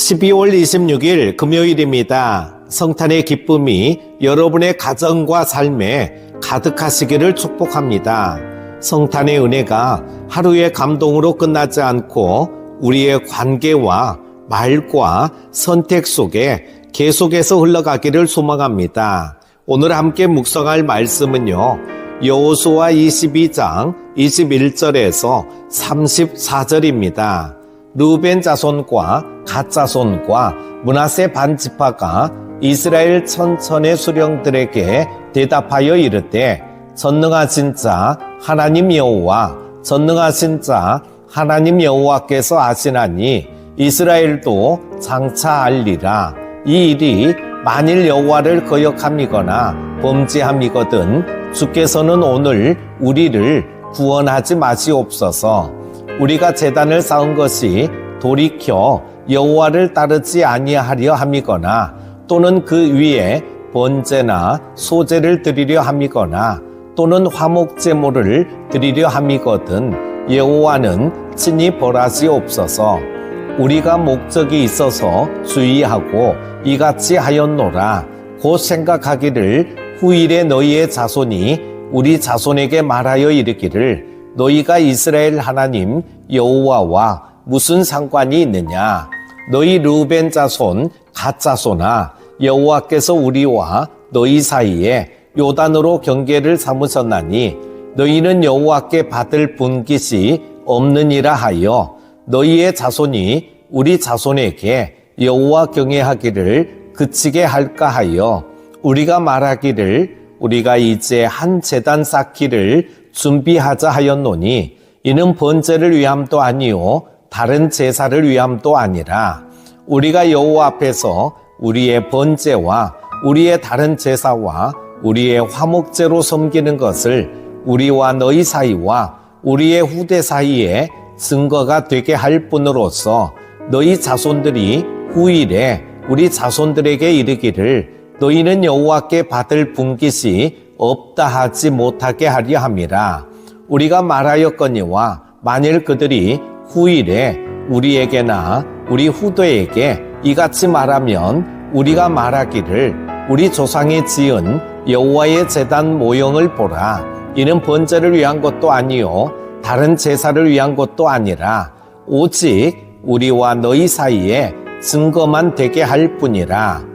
12월 26일 금요일입니다. 성탄의 기쁨이 여러분의 가정과 삶에 가득하시기를 축복합니다. 성탄의 은혜가 하루의 감동으로 끝나지 않고 우리의 관계와 말과 선택 속에 계속해서 흘러가기를 소망합니다. 오늘 함께 묵상할 말씀은요, 여호수아 22장 21절에서 34절입니다. 르우벤 자손과 갓 자손과 므낫세 반 지파가 이스라엘 천천의 수령들에게 대답하여 이르되, 전능하신 자 하나님 여호와, 전능하신 자 하나님 여호와께서 아시나니 이스라엘도 장차 알리라. 이 일이 만일 여호와를 거역함이거나 범죄함이거든 주께서는 오늘 우리를 구원하지 마시옵소서. 우리가 제단을 쌓은 것이 돌이켜 여호와를 따르지 아니하려 함이거나 또는 그 위에 번제나 소제를 드리려 함이거나 또는 화목제물을 드리려 함이거든 여호와는 친히 벌하시옵소서. 우리가 목적이 있어서 주의하고 이같이 하였노라. 곧 생각하기를 후일에 너희의 자손이 우리 자손에게 말하여 이르기를, 너희가 이스라엘 하나님 여호와와 무슨 상관이 있느냐? 너희 르우벤 자손 갓 자손아, 여호와께서 우리와 너희 사이에 요단으로 경계를 삼으셨나니 너희는 여호와께 받을 분깃이 없느니라 하여 너희의 자손이 우리 자손에게 여호와 경외하기를 그치게 할까 하여 우리가 말하기를 우리가 이제 한 제단 쌓기를 준비하자 하였노니, 이는 번제를 위함도 아니요 다른 제사를 위함도 아니라 우리가 여호와 앞에서 우리의 번제와 우리의 다른 제사와 우리의 화목제로 섬기는 것을 우리와 너희 사이와 우리의 후대 사이에 증거가 되게 할 뿐으로서 너희 자손들이 후일에 우리 자손들에게 이르기를 너희는 여호와께 받을 분깃이 없다 하지 못하게 하려 함이라. 우리가 말하였거니와 만일 그들이 후일에 우리에게나 우리 후대에게 이같이 말하면 우리가 말하기를 우리 조상이 지은 여호와의 제단 모형을 보라. 이는 번제를 위한 것도 아니요 다른 제사를 위한 것도 아니라 오직 우리와 너희 사이에 증거만 되게 할 뿐이라.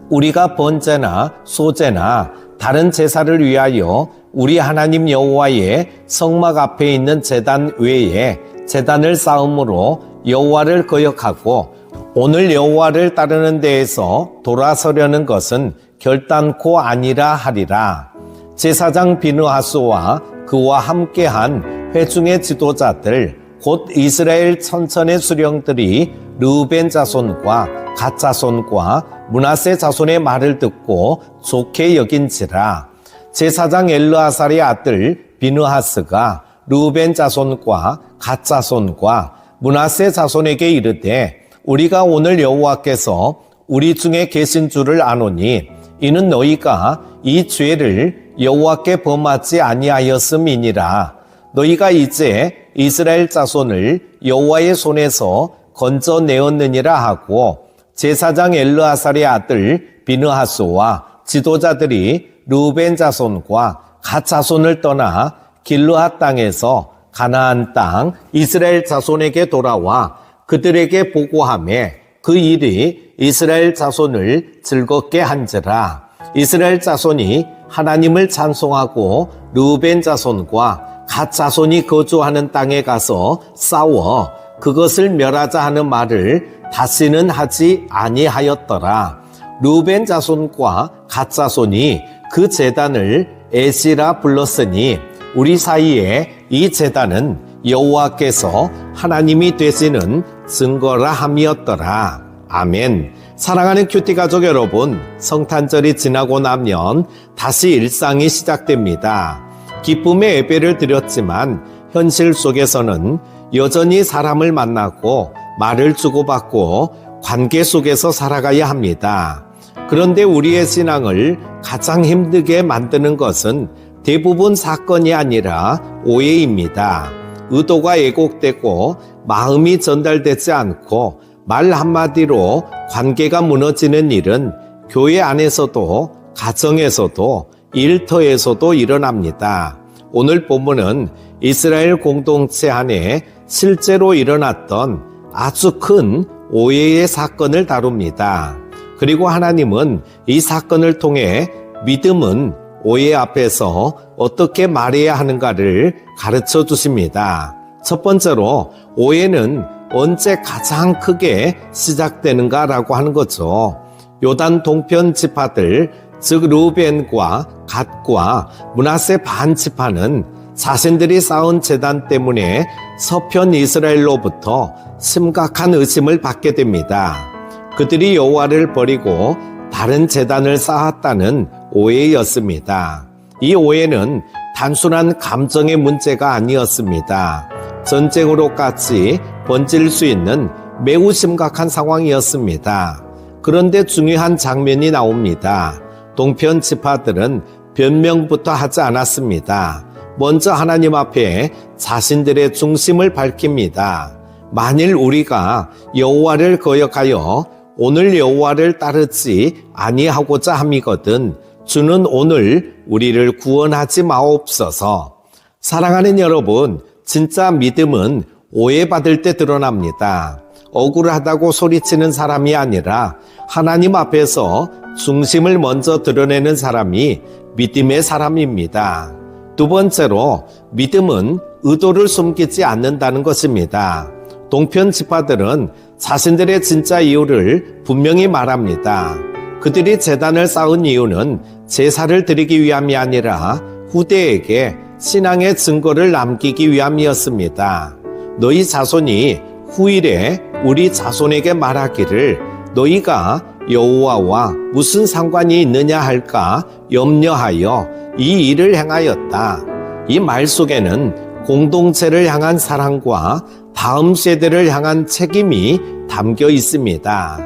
우리가 번제나 소제나 다른 제사를 위하여 우리 하나님 여호와의 성막 앞에 있는 제단 외에 제단을 쌓음으로 여호와를 거역하고 오늘 여호와를 따르는 데에서 돌아서려는 것은 결단코 아니라 하리라. 제사장 비느하스와 그와 함께한 회중의 지도자들 곧 이스라엘 천천의 수령들이 르우벤 자손과 갓 자손과 므낫세 자손의 말을 듣고 좋게 여긴지라. 제사장 엘르아살의 아들 비느하스가 르우벤 자손과 갓 자손과 므낫세 자손에게 이르되, 우리가 오늘 여호와께서 우리 중에 계신 줄을 아노니 이는 너희가 이 죄를 여호와께 범하지 아니하였음이니라. 너희가 이제 이스라엘 자손을 여호와의 손에서 건져내었느니라 하고, 제사장 엘르아살의 아들 비느하스와 지도자들이 르우벤 자손과 갓 자손을 떠나 길르앗 땅에서 가나안 땅 이스라엘 자손에게 돌아와 그들에게 보고하매 그 일이 이스라엘 자손을 즐겁게 한지라. 이스라엘 자손이 하나님을 찬송하고 르우벤 자손과 갓 자손이 거주하는 땅에 가서 싸워 그것을 멸하자 하는 말을 다시는 하지 아니하였더라. 르우벤 자손과 갓 자손이 그 제단을 에시라 불렀으니 우리 사이에 이 제단은 여호와께서 하나님이 되시는 증거라 함이었더라. 아멘. 사랑하는 큐티 가족 여러분, 성탄절이 지나고 나면 다시 일상이 시작됩니다. 기쁨의 예배를 드렸지만 현실 속에서는 여전히 사람을 만나고 말을 주고받고 관계 속에서 살아가야 합니다. 그런데 우리의 신앙을 가장 힘들게 만드는 것은 대부분 사건이 아니라 오해입니다. 의도가 왜곡되고 마음이 전달되지 않고 말 한마디로 관계가 무너지는 일은 교회 안에서도 가정에서도 일터에서도 일어납니다. 오늘 본문은 이스라엘 공동체 안에 실제로 일어났던 아주 큰 오해의 사건을 다룹니다. 그리고 하나님은 이 사건을 통해 믿음은 오해 앞에서 어떻게 말해야 하는가를 가르쳐 주십니다. 첫 번째로 오해는 언제 가장 크게 시작되는가라고 하는 거죠. 요단 동편 지파들, 즉 르우벤과 갓과 므낫세 반 지파는 자신들이 쌓은 제단 때문에 서편 이스라엘로부터 심각한 의심을 받게 됩니다. 그들이 여호와를 버리고 다른 제단을 쌓았다는 오해였습니다. 이 오해는 단순한 감정의 문제가 아니었습니다. 전쟁으로까지 번질 수 있는 매우 심각한 상황이었습니다. 그런데 중요한 장면이 나옵니다. 동편 지파들은 변명부터 하지 않았습니다. 먼저 하나님 앞에 자신들의 중심을 밝힙니다. 만일 우리가 여호와를 거역하여 오늘 여호와를 따르지 아니하고자 함이거든 주는 오늘 우리를 구원하지 마옵소서. 사랑하는 여러분, 진짜 믿음은 오해받을 때 드러납니다. 억울하다고 소리치는 사람이 아니라 하나님 앞에서 중심을 먼저 드러내는 사람이 믿음의 사람입니다. 두 번째로 믿음은 의도를 숨기지 않는다는 것입니다. 동편 지파들은 자신들의 진짜 이유를 분명히 말합니다. 그들이 제단을 쌓은 이유는 제사를 드리기 위함이 아니라 후대에게 신앙의 증거를 남기기 위함이었습니다. 너희 자손이 후일에 우리 자손에게 말하기를 너희가 여호와와 무슨 상관이 있느냐 할까 염려하여 이 일을 행하였다. 이 말 속에는 공동체를 향한 사랑과 다음 세대를 향한 책임이 담겨 있습니다.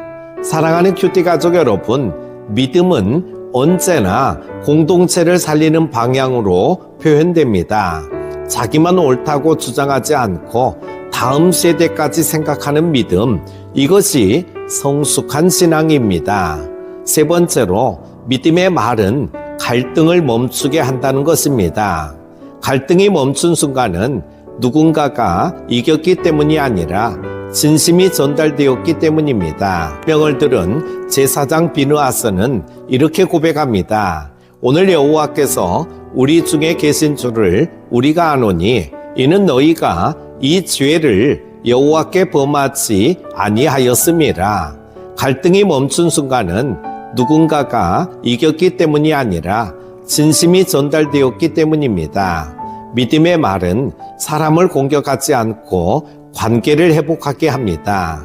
사랑하는 큐티 가족 여러분, 믿음은 언제나 공동체를 살리는 방향으로 표현됩니다. 자기만 옳다고 주장하지 않고 다음 세대까지 생각하는 믿음, 이것이 성숙한 신앙입니다. 세 번째로 믿음의 말은 갈등을 멈추게 한다는 것입니다. 갈등이 멈춘 순간은 누군가가 이겼기 때문이 아니라 진심이 전달되었기 때문입니다. 명을 들은 제사장 비느하스는 이렇게 고백합니다. 오늘 여호와께서 우리 중에 계신 줄을 우리가 아노니 이는 너희가 이 죄를 여호와께 범하지 아니하였음이라. 갈등이 멈춘 순간은 누군가가 이겼기 때문이 아니라 진심이 전달되었기 때문입니다. 믿음의 말은 사람을 공격하지 않고 관계를 회복하게 합니다.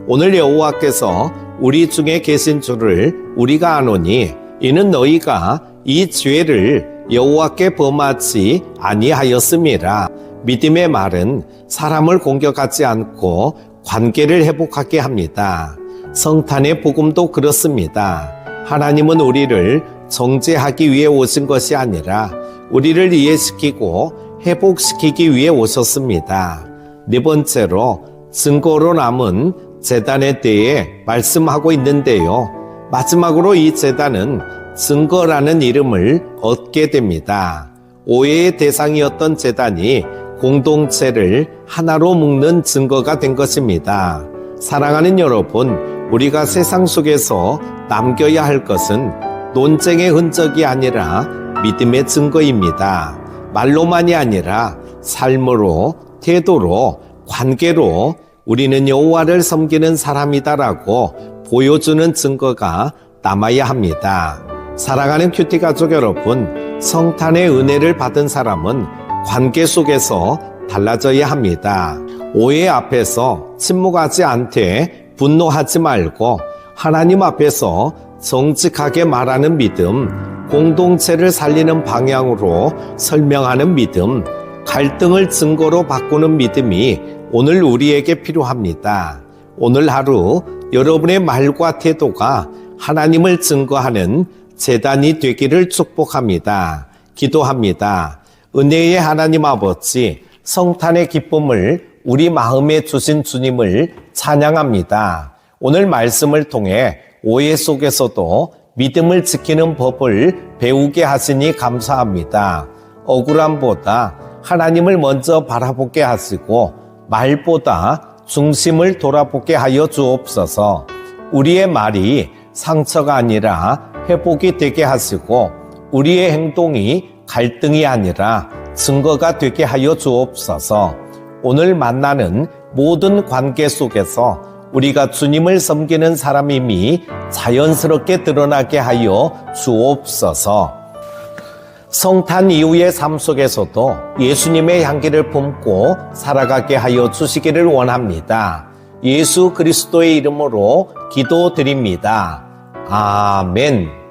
오늘 여호와께서 우리 중에 계신 줄을 우리가 아노니 이는 너희가 이 죄를 여호와께 범하지 아니하였음이라. 믿음의 말은 사람을 공격하지 않고 관계를 회복하게 합니다. 성탄의 복음도 그렇습니다. 하나님은 우리를 정죄하기 위해 오신 것이 아니라 우리를 이해시키고 회복시키기 위해 오셨습니다. 네 번째로 증거로 남은 제단에 대해 말씀하고 있는데요. 마지막으로 이 제단은 증거라는 이름을 얻게 됩니다. 오해의 대상이었던 제단이 공동체를 하나로 묶는 증거가 된 것입니다. 사랑하는 여러분, 우리가 세상 속에서 남겨야 할 것은 논쟁의 흔적이 아니라 믿음의 증거입니다. 말로만이 아니라 삶으로, 태도로, 관계로 우리는 여호와를 섬기는 사람이다라고 보여주는 증거가 남아야 합니다. 사랑하는 큐티 가족 여러분, 성탄의 은혜를 받은 사람은 관계 속에서 달라져야 합니다. 오해 앞에서 침묵하지 않되 분노하지 말고 하나님 앞에서 정직하게 말하는 믿음, 공동체를 살리는 방향으로 설명하는 믿음, 갈등을 증거로 바꾸는 믿음이 오늘 우리에게 필요합니다. 오늘 하루 여러분의 말과 태도가 하나님을 증거하는 제단이 되기를 축복합니다. 기도합니다. 은혜의 하나님 아버지, 성탄의 기쁨을 우리 마음에 주신 주님을 찬양합니다. 오늘 말씀을 통해 오해 속에서도 믿음을 지키는 법을 배우게 하시니 감사합니다. 억울함보다 하나님을 먼저 바라보게 하시고 말보다 중심을 돌아보게 하여 주옵소서. 우리의 말이 상처가 아니라 회복이 되게 하시고 우리의 행동이 갈등이 아니라 증거가 되게 하여 주옵소서. 오늘 만나는 모든 관계 속에서 우리가 주님을 섬기는 사람임이 자연스럽게 드러나게 하여 주옵소서. 성탄 이후의 삶 속에서도 예수님의 향기를 품고 살아가게 하여 주시기를 원합니다. 예수 그리스도의 이름으로 기도드립니다. 아멘.